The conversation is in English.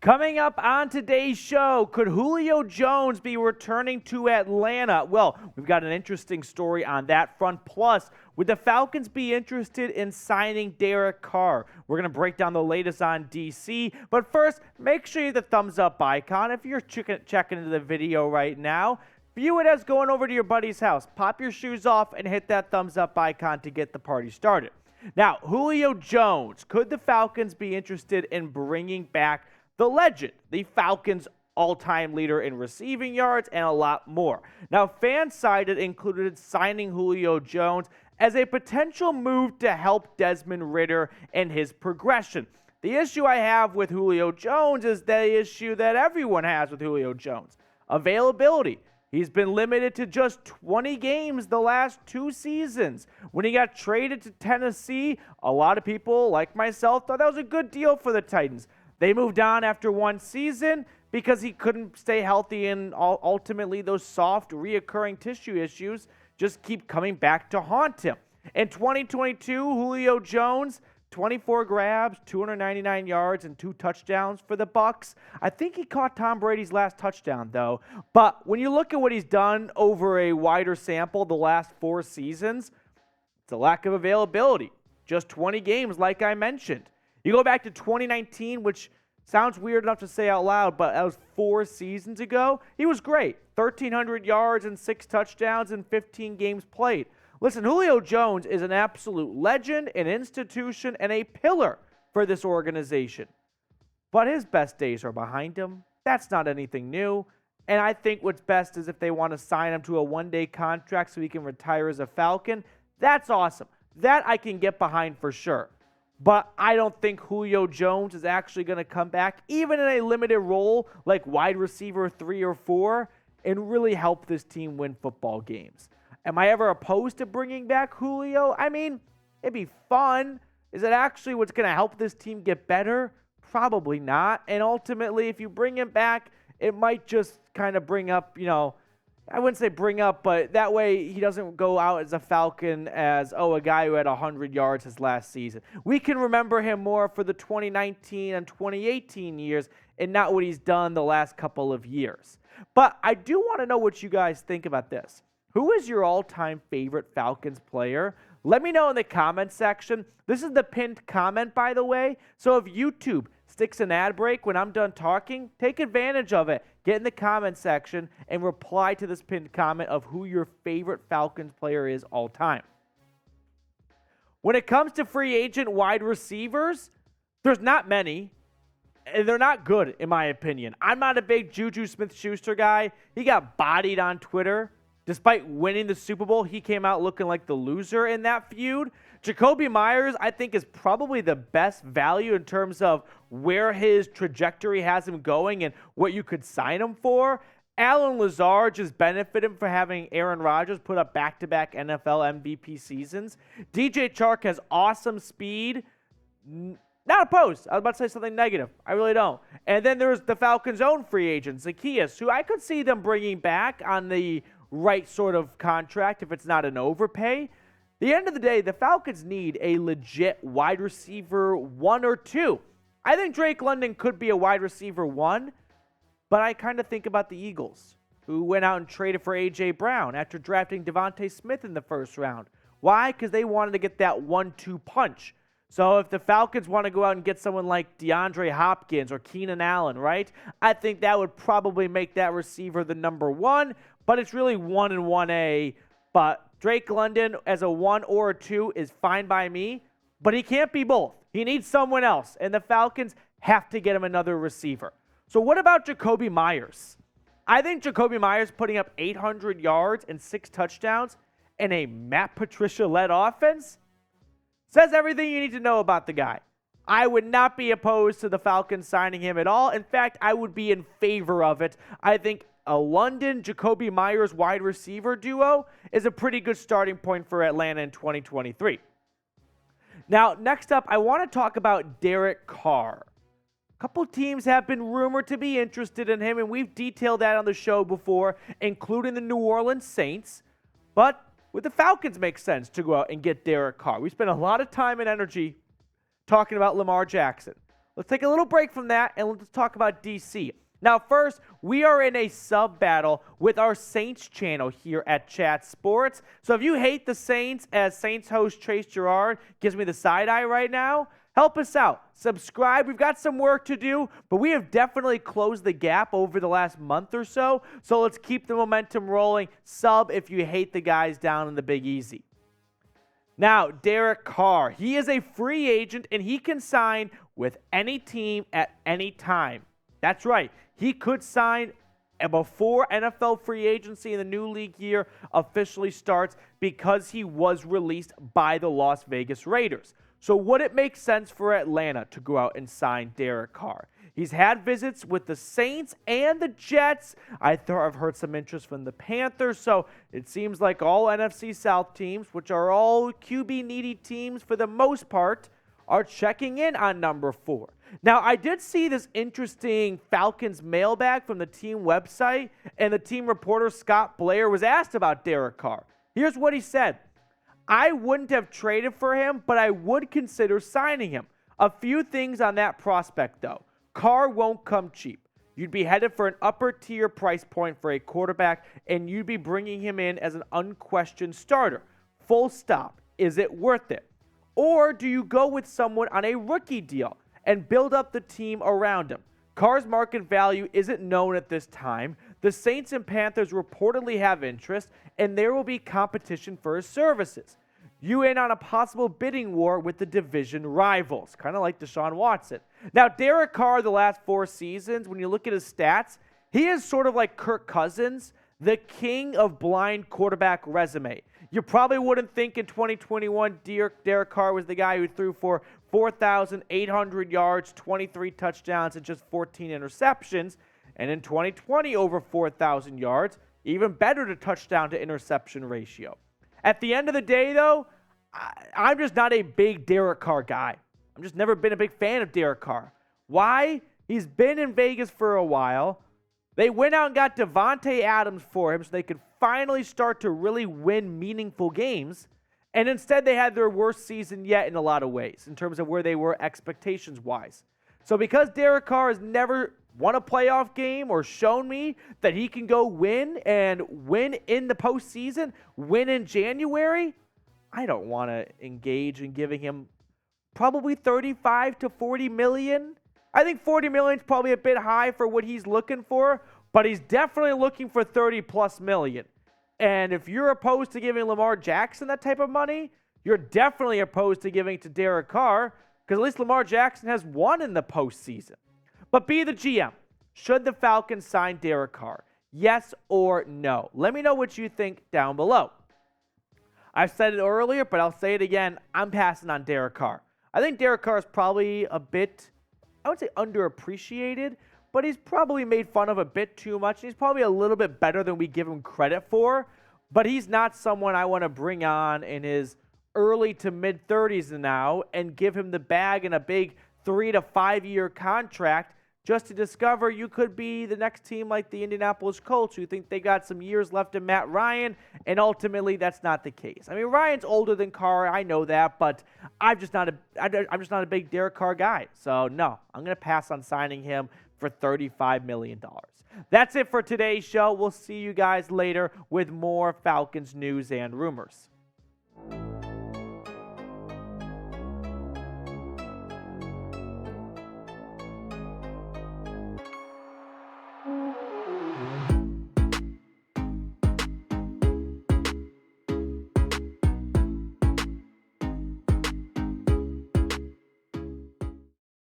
Coming up on today's show, could Julio Jones be returning to Atlanta? Well, we've got an interesting story on that front. Plus, would the Falcons be interested in signing Derek Carr? We're going to break down the latest on DC. But first, make sure you hit the thumbs up icon. If you're checking into the video right now, view it as going over to your buddy's house. Pop your shoes off and hit that thumbs up icon to get the party started. Now, Julio Jones, could the Falcons be interested in bringing back the legend, the Falcons' all-time leader in receiving yards, and a lot more? Now, Fansided included signing Julio Jones as a potential move to help Desmond Ridder in his progression. The issue I have with Julio Jones is the issue that everyone has with Julio Jones: availability. He's been limited to just 20 games the last 2 seasons. When he got traded to Tennessee, a lot of people, like myself, thought that was a good deal for the Titans. They moved on after 1 season because he couldn't stay healthy, and ultimately those soft, reoccurring tissue issues just keep coming back to haunt him. In 2022, Julio Jones, 24 grabs, 299 yards, and 2 touchdowns for the Bucks. I think he caught Tom Brady's last touchdown, though. But when you look at what he's done over a wider sample the last 4 seasons, it's a lack of availability. Just 20 games, like I mentioned. You go back to 2019, which sounds weird enough to say out loud, but that was 4 seasons ago. He was great. 1,300 yards and 6 touchdowns in 15 games played. Listen, Julio Jones is an absolute legend, an institution, and a pillar for this organization. But his best days are behind him. That's not anything new. And I think what's best is if they want to sign him to a 1-day contract so he can retire as a Falcon. That's awesome. That I can get behind for sure. But I don't think Julio Jones is actually going to come back, even in a limited role like wide receiver 3 or 4, and really help this team win football games. Am I ever opposed to bringing back Julio? I mean, it'd be fun. Is it actually what's going to help this team get better? Probably not. And ultimately, if you bring him back, it might just kind of bring up, I wouldn't say bring up, but that way he doesn't go out as a Falcon as, a guy who had 100 yards his last season. We can remember him more for the 2019 and 2018 years and not what he's done the last couple of years. But I do want to know what you guys think about this. Who is your all-time favorite Falcons player? Let me know in the comment section. This is the pinned comment, by the way. So if YouTube sticks an ad break when I'm done talking, take advantage of it. Get in the comment section and reply to this pinned comment of who your favorite Falcons player is all time. When it comes to free agent wide receivers, there's not many, and they're not good, in my opinion. I'm not a big Juju Smith-Schuster guy. He got bodied on Twitter. Despite winning the Super Bowl, he came out looking like the loser in that feud. Jakobi Meyers, I think, is probably the best value in terms of where his trajectory has him going and what you could sign him for. Allen Lazard just benefited from having Aaron Rodgers put up back-to-back NFL MVP seasons. DJ Chark has awesome speed. Not opposed. I was about to say something negative. I really don't. And then there's the Falcons' own free agent, Zacchaeus, who I could see them bringing back on the right sort of contract if it's not an overpay. At the end of the day, the Falcons need a legit wide receiver 1 or 2. I think Drake London could be a wide receiver 1, but I kind of think about the Eagles, who went out and traded for A.J. Brown after drafting Devontae Smith in the first round. Why? Because they wanted to get that 1-2 punch. So if the Falcons want to go out and get someone like DeAndre Hopkins or Keenan Allen, right, I think that would probably make that receiver the number 1, but it's really 1 and 1A. But Drake London as a 1 or a 2 is fine by me, but he can't be both. He needs someone else, and the Falcons have to get him another receiver. So what about Jakobi Meyers? I think Jakobi Meyers putting up 800 yards and 6 touchdowns in a Matt Patricia-led offense says everything you need to know about the guy. I would not be opposed to the Falcons signing him at all. In fact, I would be in favor of it. I think a London Jakobi Meyers wide receiver duo is a pretty good starting point for Atlanta in 2023. Now, next up, I want to talk about Derek Carr. A couple teams have been rumored to be interested in him, and we've detailed that on the show before, including the New Orleans Saints. But would the Falcons make sense to go out and get Derek Carr? We spent a lot of time and energy talking about Lamar Jackson. Let's take a little break from that and let's talk about DC. Now, first, we are in a sub battle with our Saints channel here at Chat Sports. So if you hate the Saints, as Saints host Trace Gerard gives me the side eye right now, help us out. Subscribe. We've got some work to do, but we have definitely closed the gap over the last month or so. So let's keep the momentum rolling. Sub if you hate the guys down in the Big Easy. Now, Derek Carr. He is a free agent, and he can sign with any team at any time. That's right. He could sign before NFL free agency in the new league year officially starts because he was released by the Las Vegas Raiders. So would it make sense for Atlanta to go out and sign Derek Carr? He's had visits with the Saints and the Jets. I've heard some interest from the Panthers. So it seems like all NFC South teams, which are all QB-needy teams for the most part, are checking in on number 4. Now, I did see this interesting Falcons mailbag from the team website, and the team reporter Scott Blair was asked about Derek Carr. Here's what he said. I wouldn't have traded for him, but I would consider signing him. A few things on that prospect, though. Carr won't come cheap. You'd be headed for an upper-tier price point for a quarterback, and you'd be bringing him in as an unquestioned starter. Full stop. Is it worth it? Or do you go with someone on a rookie deal and build up the team around him? Carr's market value isn't known at this time. The Saints and Panthers reportedly have interest, and there will be competition for his services. You in on a possible bidding war with the division rivals, kind of like Deshaun Watson. Now, Derek Carr, the last 4 seasons, when you look at his stats, he is sort of like Kirk Cousins, the king of blind quarterback resume. You probably wouldn't think in 2021 Derek Carr was the guy who threw for 4,800 yards, 23 touchdowns, and just 14 interceptions. And in 2020, over 4,000 yards, even better to touchdown to interception ratio. At the end of the day, though, I'm just not a big Derek Carr guy. I've just never been a big fan of Derek Carr. Why? He's been in Vegas for a while. They went out and got Devontae Adams for him so they could finally start to really win meaningful games. And instead, they had their worst season yet in a lot of ways in terms of where they were expectations-wise. So because Derek Carr has never won a playoff game or shown me that he can go win and win in the postseason, win in January, I don't want to engage in giving him probably 35 to 40 million. I think 40 million is probably a bit high for what he's looking for, but he's definitely looking for 30 plus million. And if you're opposed to giving Lamar Jackson that type of money, you're definitely opposed to giving it to Derek Carr, because at least Lamar Jackson has won in the postseason. But be the GM. Should the Falcons sign Derek Carr? Yes or no? Let me know what you think down below. I've said it earlier, but I'll say it again. I'm passing on Derek Carr. I think Derek Carr is probably a bit, I would say, underappreciated, but he's probably made fun of a bit too much. He's probably a little bit better than we give him credit for, but he's not someone I want to bring on in his early to mid-30s now and give him the bag in a big 3 to 5 year contract just to discover you could be the next team like the Indianapolis Colts, who think they got some years left in Matt Ryan, and ultimately that's not the case. I mean, Ryan's older than Carr, I know that, but I'm just not a big Derek Carr guy. So no, I'm going to pass on signing him for $35 million. That's it for today's show. We'll see you guys later with more Falcons news and rumors.